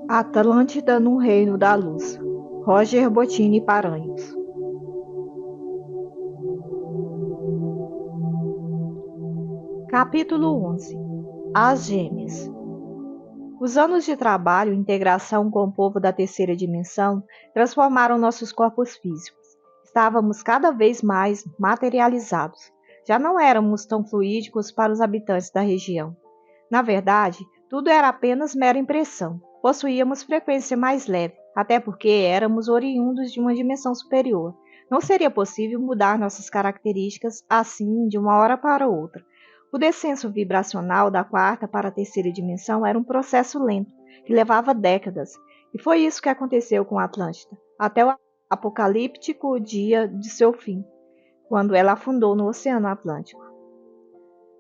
Atlântida no Reino da Luz. Roger Bottini Paranhos. Capítulo 11. As Gêmeas. Os anos de trabalho e integração com o povo da terceira dimensão transformaram nossos corpos físicos. Estávamos cada vez mais materializados. Já não éramos tão fluídicos para os habitantes da região. Na verdade, tudo era apenas mera impressão. Possuíamos frequência mais leve, até porque éramos oriundos de uma dimensão superior. Não seria possível mudar nossas características assim de uma hora para outra. O descenso vibracional da quarta para a terceira dimensão era um processo lento, que levava décadas, e foi isso que aconteceu com a Atlântida, até o apocalíptico dia de seu fim, quando ela afundou no Oceano Atlântico.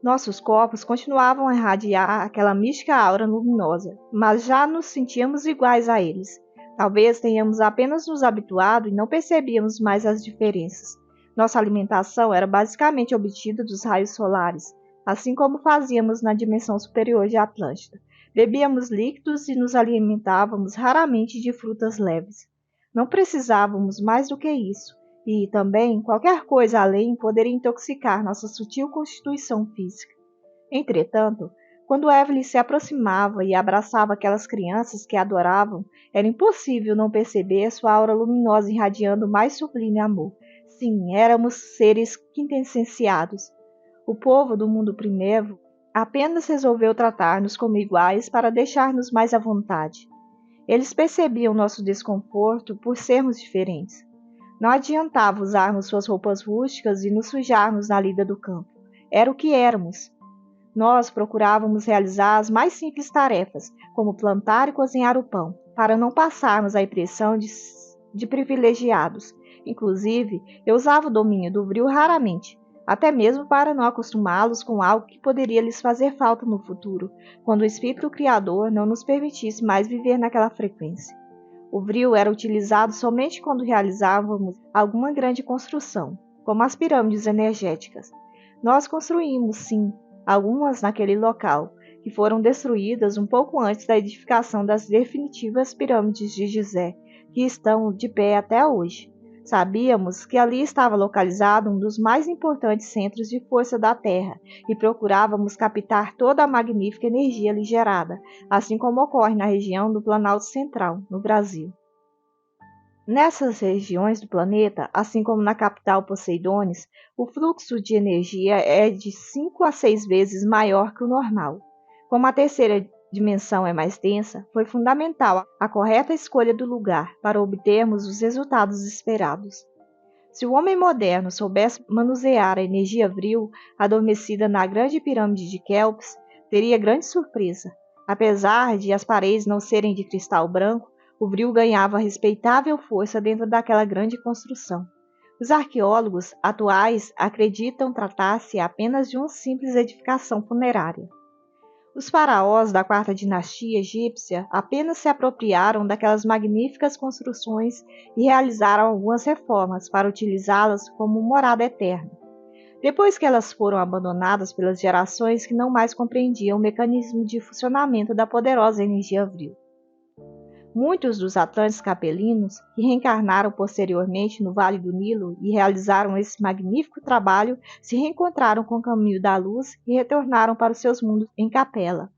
Nossos corpos continuavam a irradiar aquela mística aura luminosa, mas já nos sentíamos iguais a eles. Talvez tenhamos apenas nos habituado e não percebíamos mais as diferenças. Nossa alimentação era basicamente obtida dos raios solares, assim como fazíamos na dimensão superior de Atlântida. Bebíamos líquidos e nos alimentávamos raramente de frutas leves. Não precisávamos mais do que isso. E, também, qualquer coisa além poderia intoxicar nossa sutil constituição física. Entretanto, quando Evelyn se aproximava e abraçava aquelas crianças que a adoravam, era impossível não perceber sua aura luminosa irradiando o mais sublime amor. Sim, éramos seres quintessenciados. O povo do mundo primevo apenas resolveu tratar-nos como iguais para deixar-nos mais à vontade. Eles percebiam nosso desconforto por sermos diferentes. Não adiantava usarmos suas roupas rústicas e nos sujarmos na lida do campo. Era o que éramos. Nós procurávamos realizar as mais simples tarefas, como plantar e cozinhar o pão, para não passarmos a impressão de privilegiados. Inclusive, eu usava o domínio do vril raramente, até mesmo para não acostumá-los com algo que poderia lhes fazer falta no futuro, quando o espírito criador não nos permitisse mais viver naquela frequência. O vril era utilizado somente quando realizávamos alguma grande construção, como as pirâmides energéticas. Nós construímos, sim, algumas naquele local, que foram destruídas um pouco antes da edificação das definitivas pirâmides de Gizé, que estão de pé até hoje. Sabíamos que ali estava localizado um dos mais importantes centros de força da Terra e procurávamos captar toda a magnífica energia ali gerada, assim como ocorre na região do Planalto Central, no Brasil. Nessas regiões do planeta, assim como na capital Poseidones, o fluxo de energia é de 5 a 6 vezes maior que o normal. Como a terceira dimensão é mais densa, foi fundamental a correta escolha do lugar para obtermos os resultados esperados. Se o homem moderno soubesse manusear a energia vril adormecida na grande pirâmide de Kelps, teria grande surpresa. Apesar de as paredes não serem de cristal branco, o vril ganhava respeitável força dentro daquela grande construção. Os arqueólogos atuais acreditam tratar-se apenas de uma simples edificação funerária. Os faraós da quarta dinastia egípcia apenas se apropriaram daquelas magníficas construções e realizaram algumas reformas para utilizá-las como morada eterna. Depois que elas foram abandonadas pelas gerações que não mais compreendiam o mecanismo de funcionamento da poderosa energia vril. Muitos dos atlantes capelinos, que reencarnaram posteriormente no Vale do Nilo e realizaram esse magnífico trabalho, se reencontraram com o caminho da luz e retornaram para os seus mundos em capela,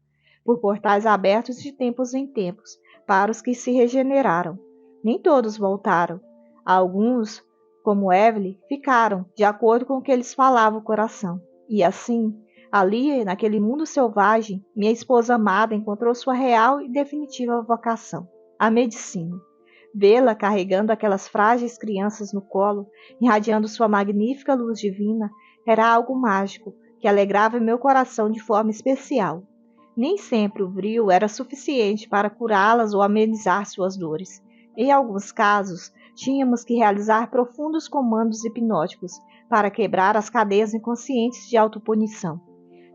por portais abertos de tempos em tempos, para os que se regeneraram. Nem todos voltaram. Alguns, como Evelyn, ficaram, de acordo com o que lhes falava o coração. E assim, ali, naquele mundo selvagem, minha esposa amada encontrou sua real e definitiva vocação. A medicina. Vê-la carregando aquelas frágeis crianças no colo, irradiando sua magnífica luz divina, era algo mágico, que alegrava meu coração de forma especial. Nem sempre o vril era suficiente para curá-las ou amenizar suas dores. Em alguns casos, tínhamos que realizar profundos comandos hipnóticos para quebrar as cadeias inconscientes de autopunição.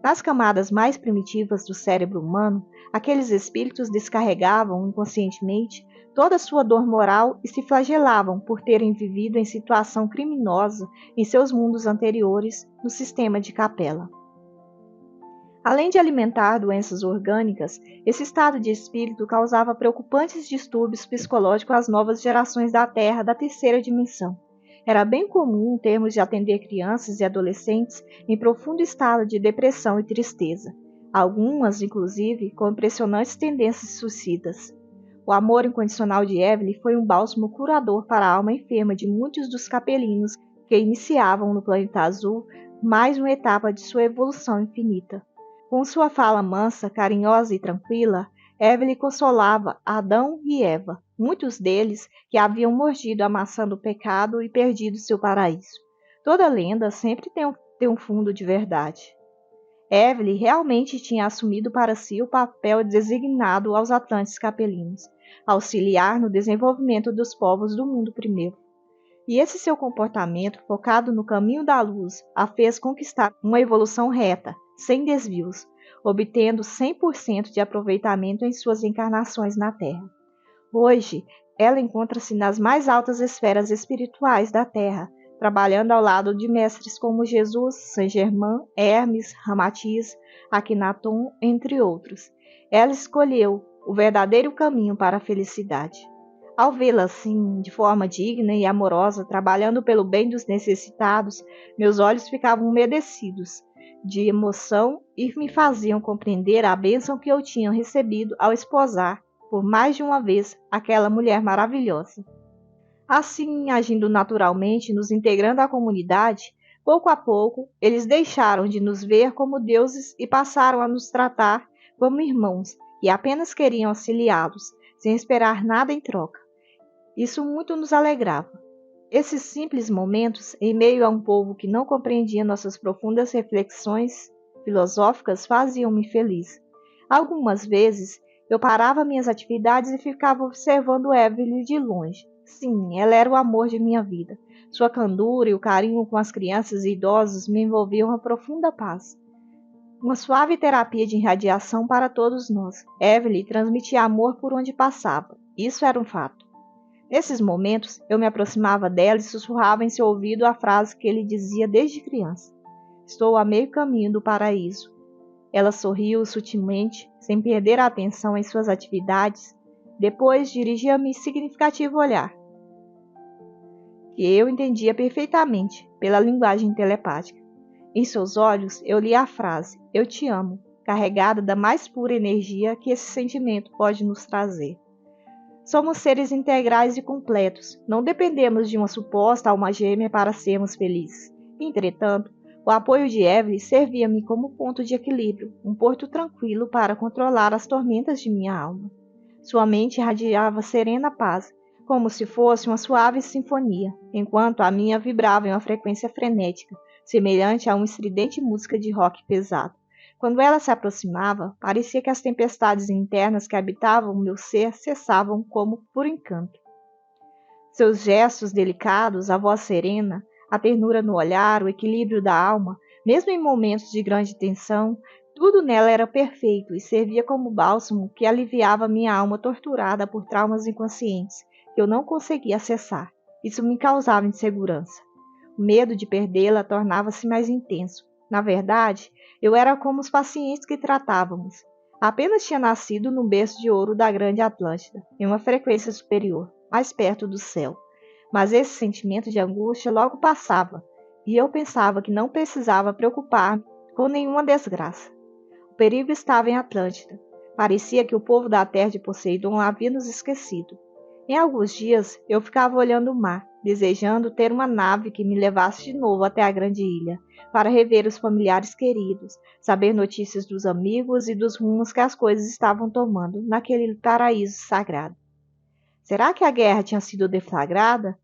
Nas camadas mais primitivas do cérebro humano, aqueles espíritos descarregavam inconscientemente toda a sua dor moral e se flagelavam por terem vivido em situação criminosa em seus mundos anteriores no sistema de capela. Além de alimentar doenças orgânicas, esse estado de espírito causava preocupantes distúrbios psicológicos às novas gerações da Terra da terceira dimensão. Era bem comum termos de atender crianças e adolescentes em profundo estado de depressão e tristeza, algumas, inclusive, com impressionantes tendências suicidas. O amor incondicional de Evelyn foi um bálsamo curador para a alma enferma de muitos dos capelinos que iniciavam no planeta azul mais uma etapa de sua evolução infinita. Com sua fala mansa, carinhosa e tranquila, Evelyn consolava Adão e Eva, muitos deles que haviam mordido a maçã do pecado e perdido seu paraíso. Toda lenda sempre tem um fundo de verdade. Evelyn realmente tinha assumido para si o papel designado aos Atlantes capelinos, auxiliar no desenvolvimento dos povos do mundo primeiro. E esse seu comportamento, focado no caminho da luz, a fez conquistar uma evolução reta, sem desvios, obtendo 100% de aproveitamento em suas encarnações na Terra. Hoje, ela encontra-se nas mais altas esferas espirituais da Terra, trabalhando ao lado de mestres como Jesus, Saint-Germain, Hermes, Ramatiz, Akhenaton, entre outros. Ela escolheu o verdadeiro caminho para a felicidade. Ao vê-la assim, de forma digna e amorosa, trabalhando pelo bem dos necessitados, meus olhos ficavam umedecidos de emoção e me faziam compreender a bênção que eu tinha recebido ao esposar, por mais de uma vez, aquela mulher maravilhosa. Assim, agindo naturalmente, nos integrando à comunidade, pouco a pouco, eles deixaram de nos ver como deuses e passaram a nos tratar como irmãos, e apenas queriam auxiliá-los, sem esperar nada em troca. Isso muito nos alegrava. Esses simples momentos, em meio a um povo que não compreendia nossas profundas reflexões filosóficas, faziam-me feliz. Algumas vezes, eu parava minhas atividades e ficava observando Evelyn de longe. Sim, ela era o amor de minha vida. Sua candura e o carinho com as crianças e idosos me envolviam uma profunda paz. Uma suave terapia de irradiação para todos nós. Evelyn transmitia amor por onde passava. Isso era um fato. Nesses momentos, eu me aproximava dela e sussurrava em seu ouvido a frase que ele dizia desde criança: "Estou a meio caminho do paraíso." Ela sorriu sutilmente, sem perder a atenção em suas atividades. Depois dirigia-me significativo olhar, que eu entendia perfeitamente pela linguagem telepática. Em seus olhos, eu li a frase: "Eu te amo", carregada da mais pura energia que esse sentimento pode nos trazer. Somos seres integrais e completos. Não dependemos de uma suposta alma gêmea para sermos felizes. Entretanto, o apoio de Evelyn servia-me como ponto de equilíbrio, um porto tranquilo para controlar as tormentas de minha alma. Sua mente irradiava serena paz, como se fosse uma suave sinfonia, enquanto a minha vibrava em uma frequência frenética, semelhante a uma estridente música de rock pesado. Quando ela se aproximava, parecia que as tempestades internas que habitavam o meu ser cessavam como por encanto. Seus gestos delicados, a voz serena, a ternura no olhar, o equilíbrio da alma, mesmo em momentos de grande tensão, tudo nela era perfeito e servia como bálsamo que aliviava minha alma torturada por traumas inconscientes que eu não conseguia acessar. Isso me causava insegurança. O medo de perdê-la tornava-se mais intenso. Na verdade, eu era como os pacientes que tratávamos. Apenas tinha nascido no berço de ouro da grande Atlântida, em uma frequência superior, mais perto do céu. Mas esse sentimento de angústia logo passava, e eu pensava que não precisava preocupar-me com nenhuma desgraça. O perigo estava em Atlântida. Parecia que o povo da terra de Poseidon havia nos esquecido. Em alguns dias, eu ficava olhando o mar, desejando ter uma nave que me levasse de novo até a grande ilha, para rever os familiares queridos, saber notícias dos amigos e dos rumos que as coisas estavam tomando naquele paraíso sagrado. Será que a guerra tinha sido deflagrada?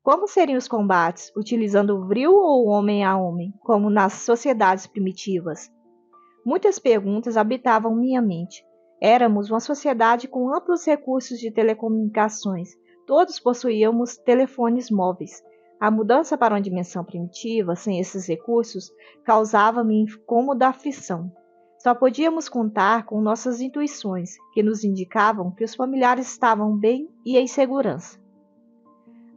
Como seriam os combates, utilizando o vril ou homem a homem, como nas sociedades primitivas? Muitas perguntas habitavam minha mente. Éramos uma sociedade com amplos recursos de telecomunicações. Todos possuíamos telefones móveis. A mudança para uma dimensão primitiva, sem esses recursos, causava-me incômoda aflição. Só podíamos contar com nossas intuições, que nos indicavam que os familiares estavam bem e em segurança.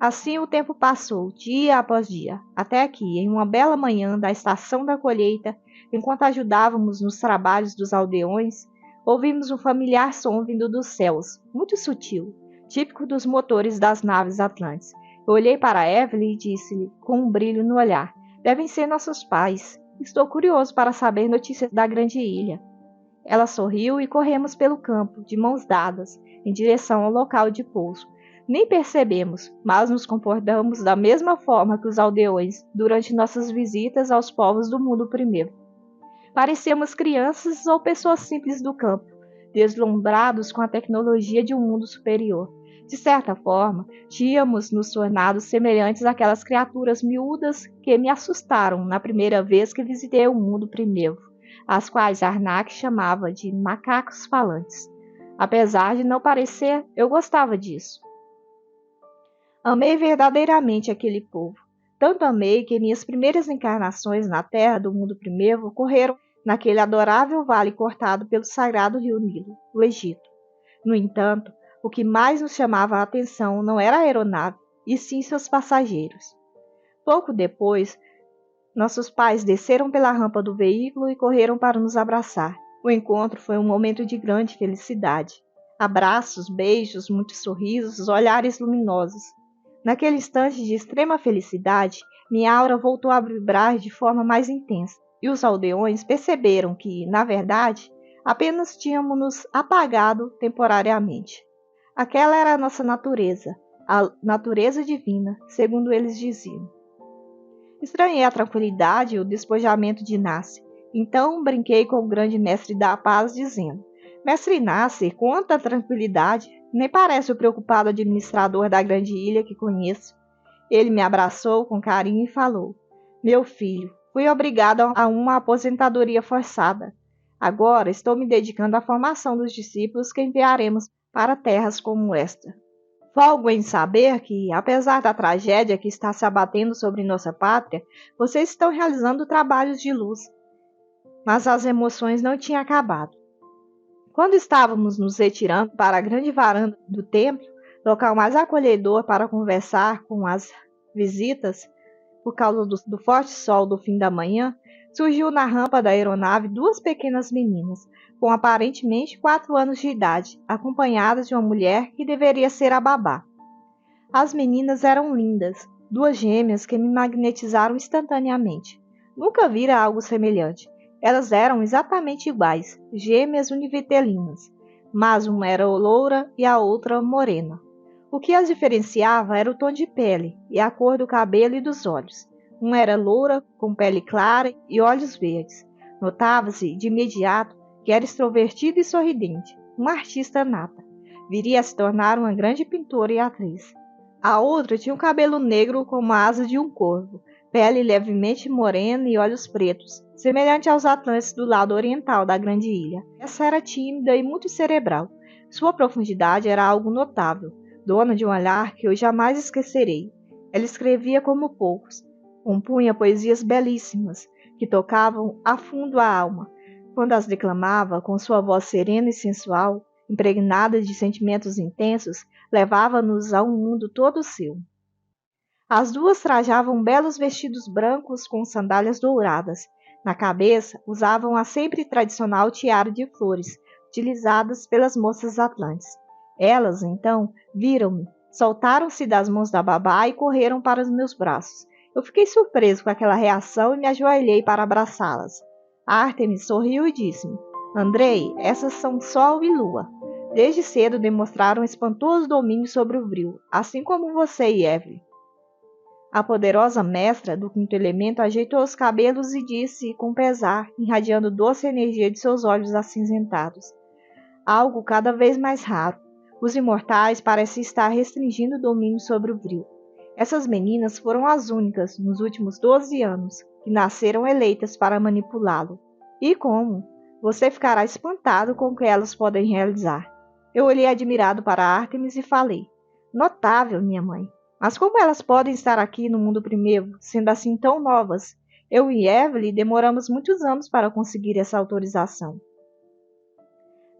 Assim o tempo passou, dia após dia, até que, em uma bela manhã da estação da colheita, enquanto ajudávamos nos trabalhos dos aldeões, ouvimos um familiar som vindo dos céus, muito sutil, típico dos motores das naves atlantes. Eu olhei para Evelyn e disse-lhe, com um brilho no olhar, devem ser nossos pais. Estou curioso para saber notícias da grande ilha. Ela sorriu e corremos pelo campo, de mãos dadas, em direção ao local de pouso. Nem percebemos, mas nos comportamos da mesma forma que os aldeões durante nossas visitas aos povos do mundo primeiro. Parecíamos crianças ou pessoas simples do campo, deslumbrados com a tecnologia de um mundo superior. De certa forma, tínhamos nos tornado semelhantes àquelas criaturas miúdas que me assustaram na primeira vez que visitei o mundo primeiro, as quais Arnak chamava de macacos falantes. Apesar de não parecer, eu gostava disso. Amei verdadeiramente aquele povo. Tanto amei que minhas primeiras encarnações na terra do mundo primeiro ocorreram naquele adorável vale cortado pelo sagrado rio Nilo, o Egito. No entanto, o que mais nos chamava a atenção não era a aeronave, e sim seus passageiros. Pouco depois, nossos pais desceram pela rampa do veículo e correram para nos abraçar. O encontro foi um momento de grande felicidade. Abraços, beijos, muitos sorrisos, olhares luminosos. Naquele instante de extrema felicidade, minha aura voltou a vibrar de forma mais intensa, e os aldeões perceberam que, na verdade, apenas tínhamos nos apagado temporariamente. Aquela era a nossa natureza, a natureza divina, segundo eles diziam. Estranhei a tranquilidade e o despojamento de Nasser. Então brinquei com o grande mestre da paz, dizendo: Mestre Nasser, quanta tranquilidade! Nem parece o preocupado administrador da grande ilha que conheço. Ele me abraçou com carinho e falou: Meu filho, fui obrigado a uma aposentadoria forçada. Agora estou me dedicando à formação dos discípulos que enviaremos para terras como esta. Folgo em saber que, apesar da tragédia que está se abatendo sobre nossa pátria, vocês estão realizando trabalhos de luz. Mas as emoções não tinham acabado. Quando estávamos nos retirando para a grande varanda do templo, local mais acolhedor para conversar com as visitas, por causa do forte sol do fim da manhã, surgiu na rampa da aeronave duas pequenas meninas, com aparentemente 4 anos de idade, acompanhadas de uma mulher que deveria ser a babá. As meninas eram lindas, duas gêmeas que me magnetizaram instantaneamente. Nunca vira algo semelhante. Elas eram exatamente iguais, gêmeas univitelinas, mas uma era loura e a outra morena. O que as diferenciava era o tom de pele e a cor do cabelo e dos olhos. Uma era loura, com pele clara e olhos verdes. Notava-se de imediato que era extrovertida e sorridente, uma artista nata. Viria a se tornar uma grande pintora e atriz. A outra tinha um cabelo negro como a asa de um corvo, pele levemente morena e olhos pretos, semelhante aos atlantes do lado oriental da grande ilha. Essa era tímida e muito cerebral. Sua profundidade era algo notável, dona de um olhar que eu jamais esquecerei. Ela escrevia como poucos, compunha poesias belíssimas, que tocavam a fundo a alma. Quando as declamava, com sua voz serena e sensual, impregnada de sentimentos intensos, levava-nos a um mundo todo seu. As duas trajavam belos vestidos brancos com sandálias douradas. Na cabeça, usavam a sempre tradicional tiara de flores, utilizadas pelas moças atlantes. Elas, então, viram-me, soltaram-se das mãos da babá e correram para os meus braços. Eu fiquei surpreso com aquela reação e me ajoelhei para abraçá-las. Artemis sorriu e disse-me: Andrei, essas são Sol e Lua. Desde cedo demonstraram espantoso domínio sobre o vril, assim como você e Evelyn. A poderosa mestra do quinto elemento ajeitou os cabelos e disse com pesar, irradiando doce energia de seus olhos acinzentados: algo cada vez mais raro. Os imortais parecem estar restringindo o domínio sobre o vril. Essas meninas foram as únicas, nos últimos 12 anos, que nasceram eleitas para manipulá-lo. E como? Você ficará espantado com o que elas podem realizar. Eu olhei admirado para Artemis e falei: Notável, minha mãe. Mas como elas podem estar aqui no mundo primeiro, sendo assim tão novas? Eu e Evelyn demoramos muitos anos para conseguir essa autorização.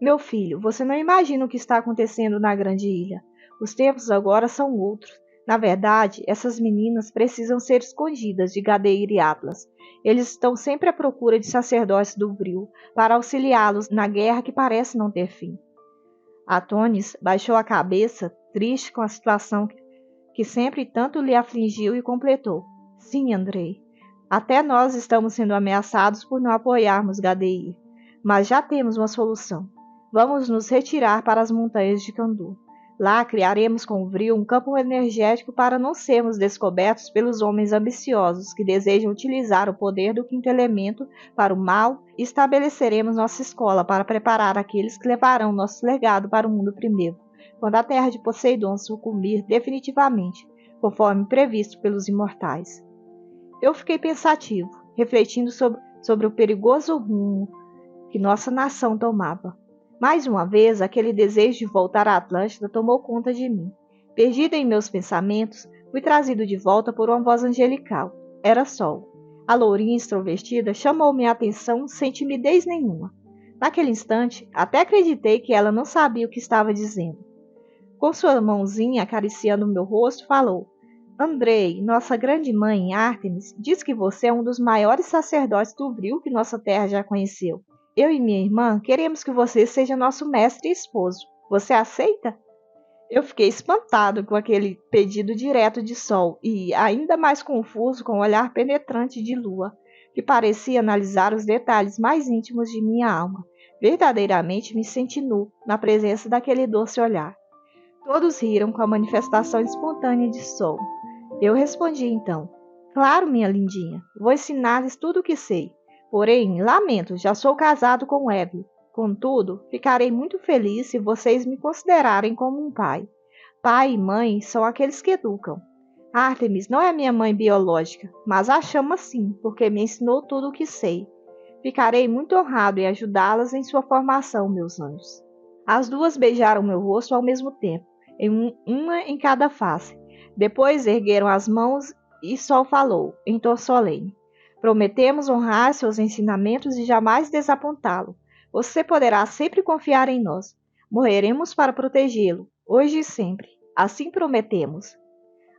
Meu filho, você não imagina o que está acontecendo na grande ilha. Os tempos agora são outros. Na verdade, essas meninas precisam ser escondidas de Gadeir e Atlas. Eles estão sempre à procura de sacerdotes do Vril para auxiliá-los na guerra que parece não ter fim. Atonis baixou a cabeça, triste com a situação que sempre tanto lhe afligiu, e completou: Sim, Andrei. Até nós estamos sendo ameaçados por não apoiarmos Gadeir, mas já temos uma solução. Vamos nos retirar para as montanhas de Kandur. Lá criaremos com o Vril um campo energético para não sermos descobertos pelos homens ambiciosos que desejam utilizar o poder do quinto elemento para o mal, e estabeleceremos nossa escola para preparar aqueles que levarão nosso legado para o mundo primeiro, quando a terra de Poseidon sucumbir definitivamente, conforme previsto pelos imortais. Eu fiquei pensativo, refletindo sobre o perigoso rumo que nossa nação tomava. Mais uma vez, aquele desejo de voltar à Atlântida tomou conta de mim. Perdida em meus pensamentos, fui trazido de volta por uma voz angelical. Era Sol. A lourinha extrovertida chamou minha atenção sem timidez nenhuma. Naquele instante, até acreditei que ela não sabia o que estava dizendo. Com sua mãozinha acariciando meu rosto, falou: Andrei, nossa grande mãe, Ártemis, diz que você é um dos maiores sacerdotes do Vril que nossa terra já conheceu. Eu e minha irmã queremos que você seja nosso mestre e esposo. Você aceita? Eu fiquei espantado com aquele pedido direto de Sol e ainda mais confuso com o olhar penetrante de Lua, que parecia analisar os detalhes mais íntimos de minha alma. Verdadeiramente me senti nu na presença daquele doce olhar. Todos riram com a manifestação espontânea de Sol. Eu respondi então: Claro, minha lindinha, vou ensinar-lhes tudo o que sei. Porém, lamento, já sou casado com Evelyn. Contudo, ficarei muito feliz se vocês me considerarem como um pai. Pai e mãe são aqueles que educam. Ártemis não é minha mãe biológica, mas a chamo assim, porque me ensinou tudo o que sei. Ficarei muito honrado em ajudá-las em sua formação, meus anjos. As duas beijaram meu rosto ao mesmo tempo, uma em cada face. Depois ergueram as mãos e Sol falou, em tom solene: Prometemos honrar seus ensinamentos e jamais desapontá-lo. Você poderá sempre confiar em nós. Morreremos para protegê-lo, hoje e sempre. Assim prometemos.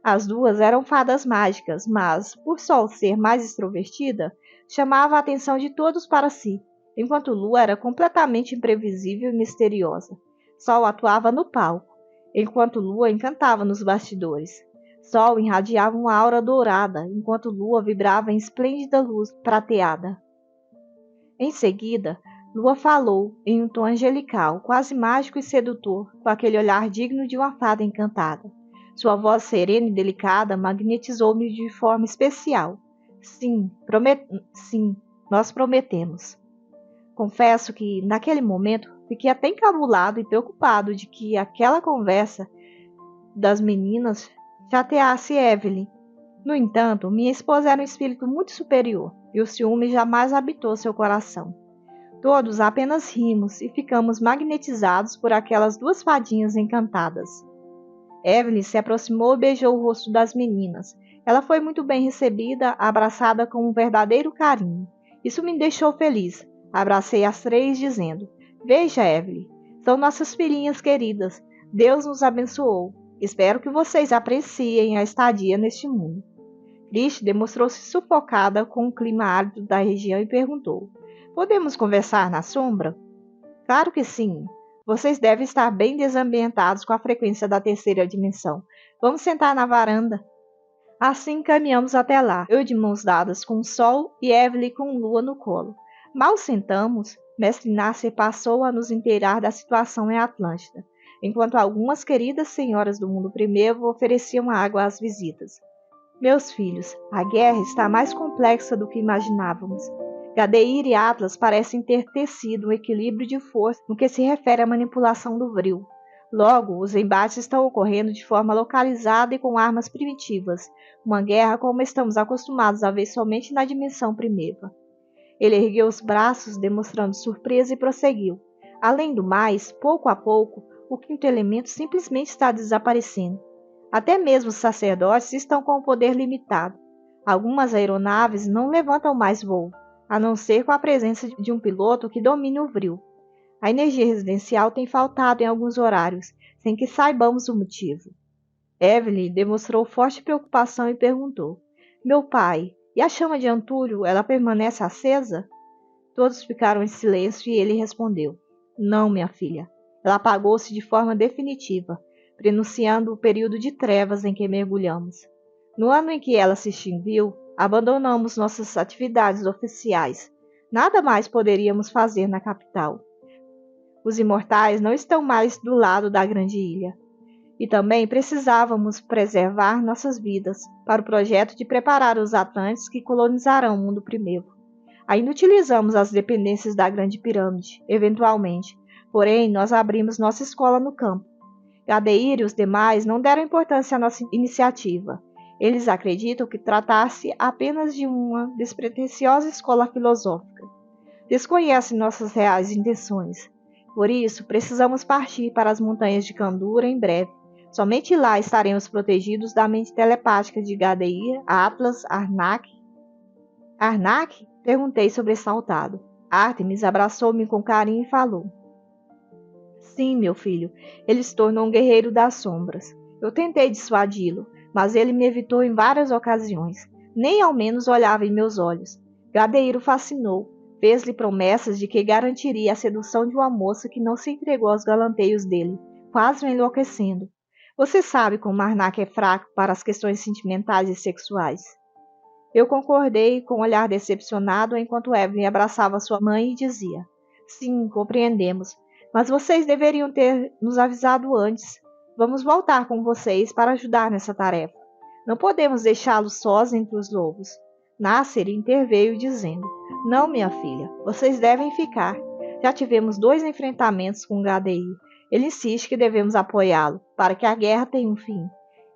As duas eram fadas mágicas, mas, por Sol ser mais extrovertida, chamava a atenção de todos para si, enquanto Lua era completamente imprevisível e misteriosa. Sol atuava no palco, enquanto Lua encantava nos bastidores. Sol irradiava uma aura dourada, enquanto Lua vibrava em esplêndida luz prateada. Em seguida, Lua falou, em um tom angelical, quase mágico e sedutor, com aquele olhar digno de uma fada encantada. Sua voz serena e delicada magnetizou-me de forma especial. Sim, nós prometemos. Confesso que, naquele momento, fiquei até encabulado e preocupado de que aquela conversa das meninas chateasse Evelyn. No entanto, minha esposa era um espírito muito superior, e o ciúme jamais habitou seu coração. Todos apenas rimos e ficamos magnetizados por aquelas duas fadinhas encantadas. Evelyn se aproximou e beijou o rosto das meninas. Ela foi muito bem recebida, abraçada com um verdadeiro carinho. Isso me deixou feliz. Abracei as três, dizendo: Veja, Evelyn, são nossas filhinhas queridas. Deus nos abençoou. Espero que vocês apreciem a estadia neste mundo. Crish demonstrou-se sufocada com o clima árido da região e perguntou: Podemos conversar na sombra? Claro que sim. Vocês devem estar bem desambientados com a frequência da terceira dimensão. Vamos sentar na varanda. Assim caminhamos até lá, eu de mãos dadas com o Sol e Evelyn com Lua no colo. Mal sentamos, Mestre Nasser passou a nos inteirar da situação em Atlântida, enquanto algumas queridas senhoras do mundo primeiro ofereciam água às visitas. Meus filhos, a guerra está mais complexa do que imaginávamos. Gadeir e Atlas parecem ter tecido um equilíbrio de força no que se refere à manipulação do Vril. Logo, os embates estão ocorrendo de forma localizada e com armas primitivas, uma guerra como estamos acostumados a ver somente na dimensão primeva. Ele ergueu os braços, demonstrando surpresa, e prosseguiu. Além do mais, pouco a pouco, o quinto elemento simplesmente está desaparecendo. Até mesmo os sacerdotes estão com o poder limitado. Algumas aeronaves não levantam mais voo, a não ser com a presença de um piloto que domine o Vril. A energia residencial tem faltado em alguns horários, sem que saibamos o motivo. Evelyn demonstrou forte preocupação e perguntou: Meu pai, e a chama de Antúlio, ela permanece acesa? Todos ficaram em silêncio e ele respondeu: Não, minha filha. Ela apagou-se de forma definitiva, prenunciando o período de trevas em que mergulhamos. No ano em que ela se extinguiu, abandonamos nossas atividades oficiais. Nada mais poderíamos fazer na capital. Os imortais não estão mais do lado da grande ilha. E também precisávamos preservar nossas vidas para o projeto de preparar os Atlantes que colonizarão o mundo primeiro. Ainda utilizamos as dependências da Grande Pirâmide, eventualmente, porém nós abrimos nossa escola no campo. Gadeir e os demais não deram importância à nossa iniciativa. Eles acreditam que tratasse apenas de uma despretensiosa escola filosófica. Desconhecem nossas reais intenções. Por isso, precisamos partir para as montanhas de Kandura em breve. Somente lá estaremos protegidos da mente telepática de Gadeir, Atlas, Arnak. Arnak? Perguntei sobressaltado. Artemis abraçou-me com carinho e falou: Sim, meu filho, ele se tornou um guerreiro das sombras. Eu tentei dissuadi-lo, mas ele me evitou em várias ocasiões. Nem ao menos olhava em meus olhos. Gadeir o fascinou. Fez-lhe promessas de que garantiria a sedução de uma moça que não se entregou aos galanteios dele, quase o enlouquecendo. Você sabe como Arnak é fraco para as questões sentimentais e sexuais. Eu concordei com um olhar decepcionado enquanto Evelyn abraçava sua mãe e dizia: Sim, compreendemos, mas vocês deveriam ter nos avisado antes. Vamos voltar com vocês para ajudar nessa tarefa. Não podemos deixá-los sós entre os lobos. Nasser interveio dizendo: Não, minha filha, vocês devem ficar. Já tivemos 2 enfrentamentos com Gadeir. Ele insiste que devemos apoiá-lo, para que a guerra tenha um fim.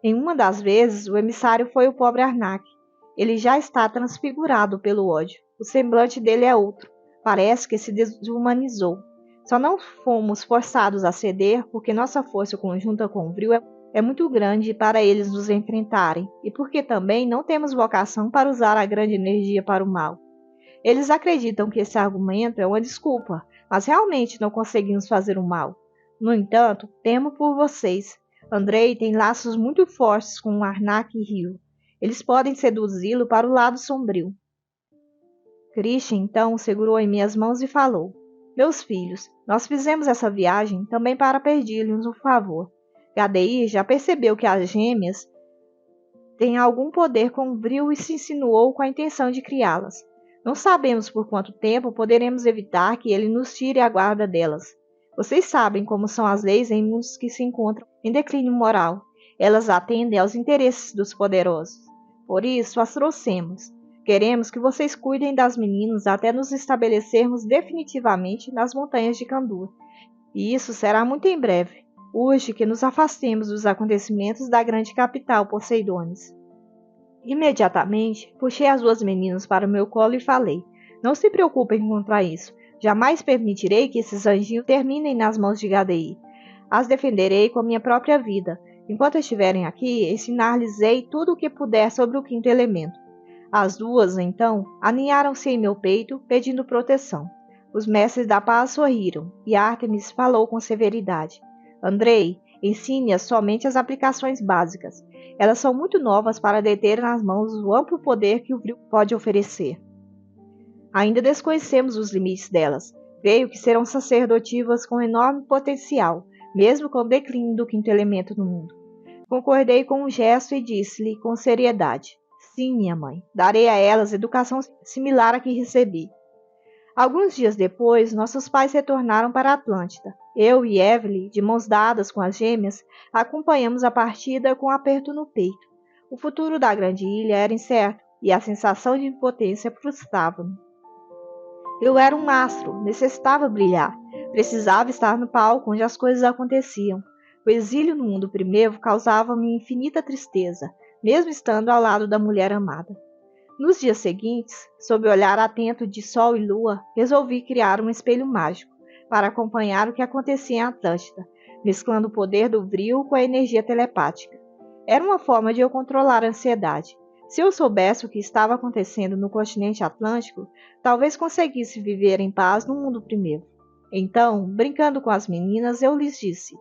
Em uma das vezes, o emissário foi o pobre Arnak. Ele já está transfigurado pelo ódio. O semblante dele é outro. Parece que se desumanizou. Só não fomos forçados a ceder porque nossa força conjunta com o Vril é muito grande para eles nos enfrentarem, e porque também não temos vocação para usar a grande energia para o mal. Eles acreditam que esse argumento é uma desculpa, mas realmente não conseguimos fazer o mal. No entanto, temo por vocês. Andrei tem laços muito fortes com Arnak e Rio. Eles podem seduzi-lo para o lado sombrio. Christian, então, segurou em minhas mãos e falou: Meus filhos, nós fizemos essa viagem também para pedir-lhes um favor. Gadeir já percebeu que as gêmeas têm algum poder com o Vril e se insinuou com a intenção de criá-las. Não sabemos por quanto tempo poderemos evitar que ele nos tire a guarda delas. Vocês sabem como são as leis em mundos que se encontram em declínio moral. Elas atendem aos interesses dos poderosos. Por isso, as trouxemos. Queremos que vocês cuidem das meninas até nos estabelecermos definitivamente nas montanhas de Kandura. E isso será muito em breve. Urge que nos afastemos dos acontecimentos da grande capital Poseidones. Imediatamente, puxei as 2 meninas para o meu colo e falei: Não se preocupem quanto a isso. Jamais permitirei que esses anjinhos terminem nas mãos de Gadeir. As defenderei com a minha própria vida. Enquanto estiverem aqui, ensinar-lhes-ei tudo o que puder sobre o 5º elemento. As 2, então, aninharam-se em meu peito, pedindo proteção. Os mestres da paz sorriram, e Artemis falou com severidade: Andrei, ensine-as somente as aplicações básicas. Elas são muito novas para deter nas mãos o amplo poder que o Vril pode oferecer. Ainda desconhecemos os limites delas. Creio que serão sacerdotivas com enorme potencial, mesmo com o declínio do 5º elemento no mundo. Concordei com um gesto e disse-lhe com seriedade: Sim, minha mãe, darei a elas educação similar à que recebi. Alguns dias depois, nossos pais retornaram para a Atlântida. Eu e Evelyn, de mãos dadas com as gêmeas, acompanhamos a partida com um aperto no peito. O futuro da grande ilha era incerto e a sensação de impotência frustrava-me. Eu era um astro, necessitava brilhar, precisava estar no palco onde as coisas aconteciam. O exílio no mundo primeiro causava-me infinita tristeza, mesmo estando ao lado da mulher amada. Nos dias seguintes, sob o olhar atento de Sol e Lua, resolvi criar um espelho mágico para acompanhar o que acontecia em Atlântida, mesclando o poder do Vril com a energia telepática. Era uma forma de eu controlar a ansiedade. Se eu soubesse o que estava acontecendo no continente atlântico, talvez conseguisse viver em paz no mundo primeiro. Então, brincando com as meninas, eu lhes disse: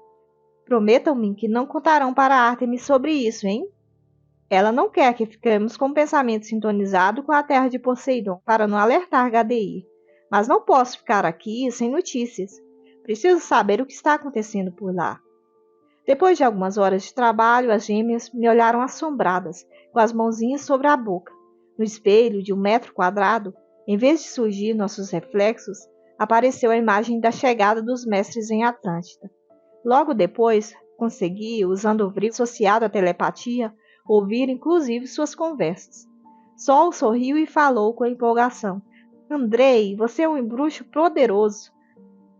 Prometam-me que não contarão para Ártemis sobre isso, hein? Ela não quer que fiquemos com o pensamento sintonizado com a terra de Poseidon para não alertar Gadeir. Mas não posso ficar aqui sem notícias. Preciso saber o que está acontecendo por lá. Depois de algumas horas de trabalho, as gêmeas me olharam assombradas, com as mãozinhas sobre a boca. No espelho de 1 metro quadrado, em vez de surgir nossos reflexos, apareceu a imagem da chegada dos mestres em Atlântida. Logo depois, consegui, usando o vril associado à telepatia, ouvir inclusive suas conversas. Sol sorriu e falou com empolgação. Andrei, você é um bruxo poderoso.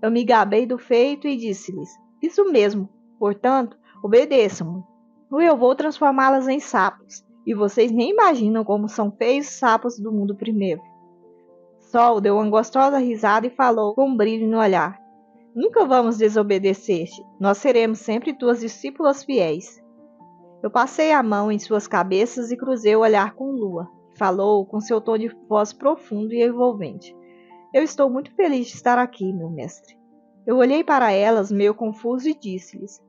Eu me gabei do feito e disse-lhes, isso mesmo, portanto, obedeçam-me. Ou eu vou transformá-las em sapos, e vocês nem imaginam como são feios os sapos do mundo primeiro. Sol deu uma gostosa risada e falou com um brilho no olhar. Nunca vamos desobedecer-te, nós seremos sempre tuas discípulas fiéis. Eu passei a mão em suas cabeças e cruzei o olhar com Lua, que falou com seu tom de voz profundo e envolvente. Eu estou muito feliz de estar aqui, meu mestre. Eu olhei para elas meio confuso e disse-lhes,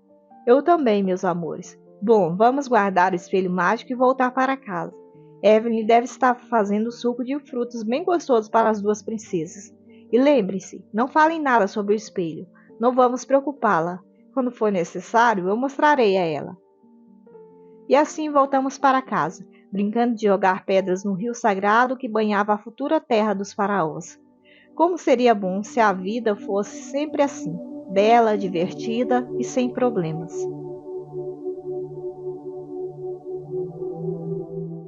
eu também, meus amores. Bom, vamos guardar o espelho mágico e voltar para casa. Evelyn deve estar fazendo suco de frutos bem gostoso para as duas princesas. E lembre-se, não falem nada sobre o espelho. Não vamos preocupá-la. Quando for necessário, eu mostrarei a ela. E assim voltamos para casa, brincando de jogar pedras no rio sagrado que banhava a futura terra dos faraós. Como seria bom se a vida fosse sempre assim, bela, divertida e sem problemas.